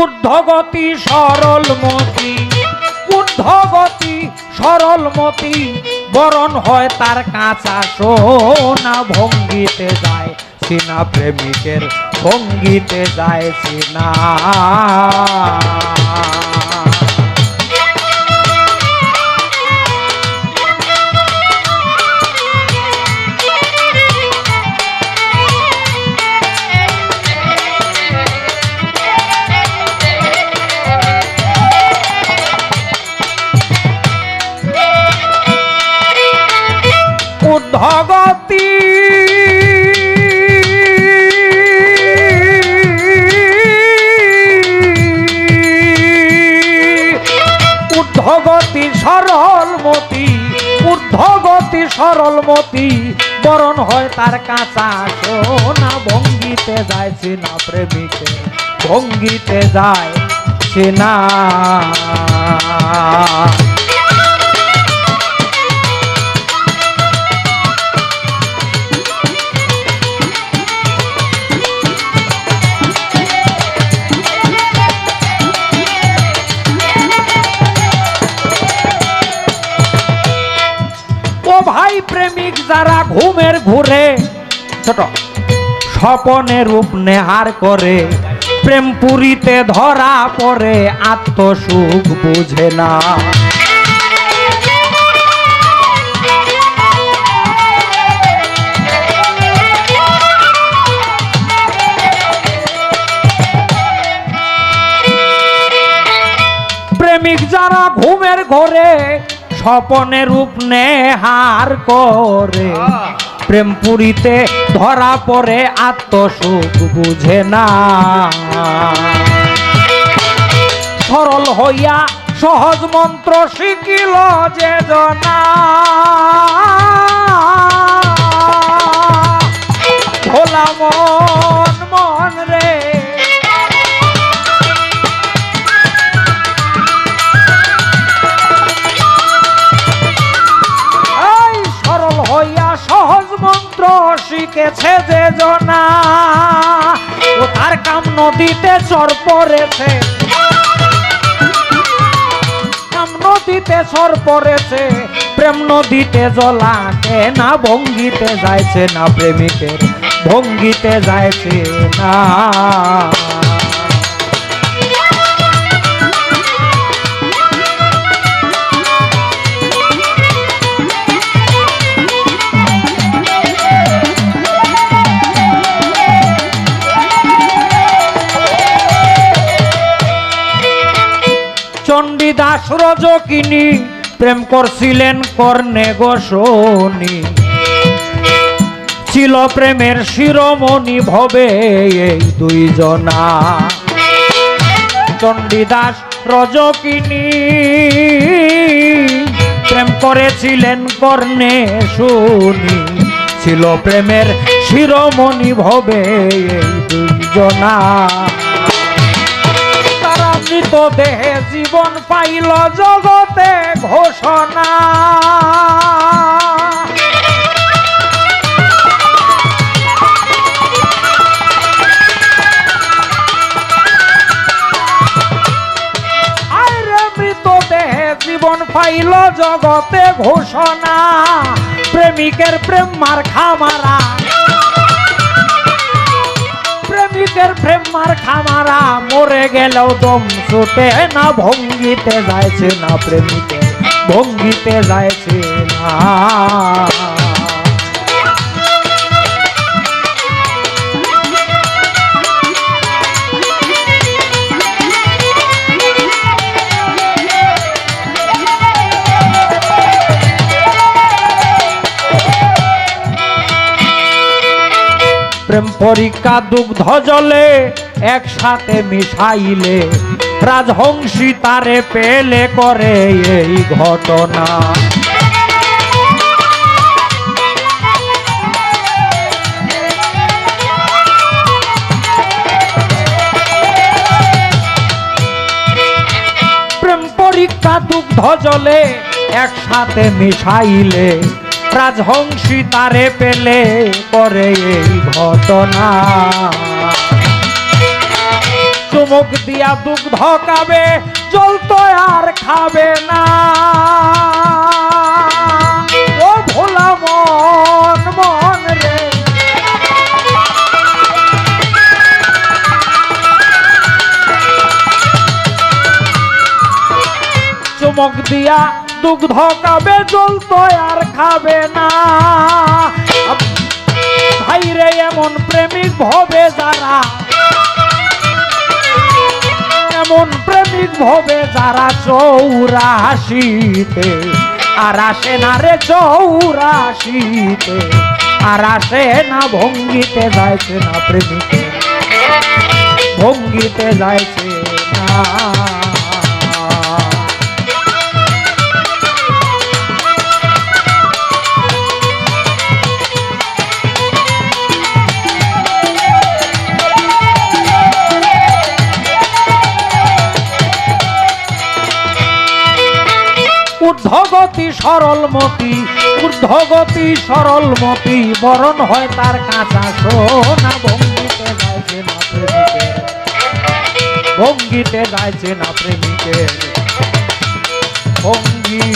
ঊর্ধ্বগতি সরলমতি, ঊর্ধ্বগতি সরলমতি, বরণ হয় তার কাঁচা সোনা। ভঙ্গিতে যায় সিনা প্রেমিকের, ভঙ্গিতে যায় সিনা। ঊর্ধ্বগতি ঊর্ধ্বগতি সরলমতি, ঊর্ধ্বগতি সরলমতি, বরণ হয় তার কাঁচা সোনা। ভঙ্গিতে যায় সিনা প্রেমিকে, ভঙ্গিতে যায় সিনা। ভাই প্রেমিক যারা ঘুমের ঘুরে ছোট স্বপনে রূপ নেহার করে, প্রেম পুরীতে ধরা পড়ে আত্মসুখ বুঝে না। প্রেমিক যারা ঘুমের ঘরে স্বপনে রূপ নেহার করে, প্রেম পুরীতে ধরা পড়ে আত্মসুখ বুঝে না। সরল হইয়া সহজ মন্ত্র শিখিল যে জনা, ভোলা মন মন রে। সহজ মন্ত্র শিখেছে যে জনা, ও তার কাম নদীতে চর পড়েছে, কাম নদীতে চর পড়েছে, প্রেম নদীতে জলাকে না। ভঙ্গিতে যাইছে না প্রেমিকের, ভঙ্গিতে যাইছে না। চণ্ডীদাস রজকিনী প্রেম করছিলেন কর্ণে গোসনী, ছিল প্রেমের শিরোমণি ভবে এই দুইজনা। চণ্ডীদাস রজকিনী প্রেম করেছিলেন কর্ণে শুনি, ছিল প্রেমের শিরোমণি ভবে এই দুইজনা। মৃত দেহে জীবন পাইল জগতে ঘোষণা, আরে মৃত দেহে জীবন পাইল জগতে ঘোষণা। প্রেমিকের প্রেম মার খামারা, প্রেমিকের প্রেম মার খামারা, মরে গেলেও দম ছুটে না। ভঙ্গিতে যাইছে না প্রেমিকের, ভঙ্গিতে যাইছে না। প্রেম পরীক্ষা দুগ্ধ জলে একসাথে মিশাইলে, রাজহংসী তারে পেলে করে এই ঘটনা। প্রেম পরীক্ষা দুগ্ধ জলে একসাথে মিশাইলে, রাজহংসী তারে পেলে করে এই ঘটনা। চুমুক দিয়া দুগ্ধ খাবে জল তো আর খাবে না ও ভোলা মন মন রে চুমুক দিয়া দুগ্ধ খাবে জল তো আর খাবে না ভাইরে এমন প্রেমিক ভবে যারা এমন প্রেমিক ভবে যারা 84-তে আর আসে না রে 84-তে আর আসে না ভঙ্গিতে যাইছে না প্রেমিকে ভঙ্গিতে যাইছে না ঊর্ধ্বগতি সরলমতি ঊর্ধ্বগতি সরলমতি বরণ হয় তার কাঁচা সোনা ভঙ্গিতে যাইছে না প্রেমিকের ভঙ্গিতে যাইছে না প্রেমিকের ভঙ্গি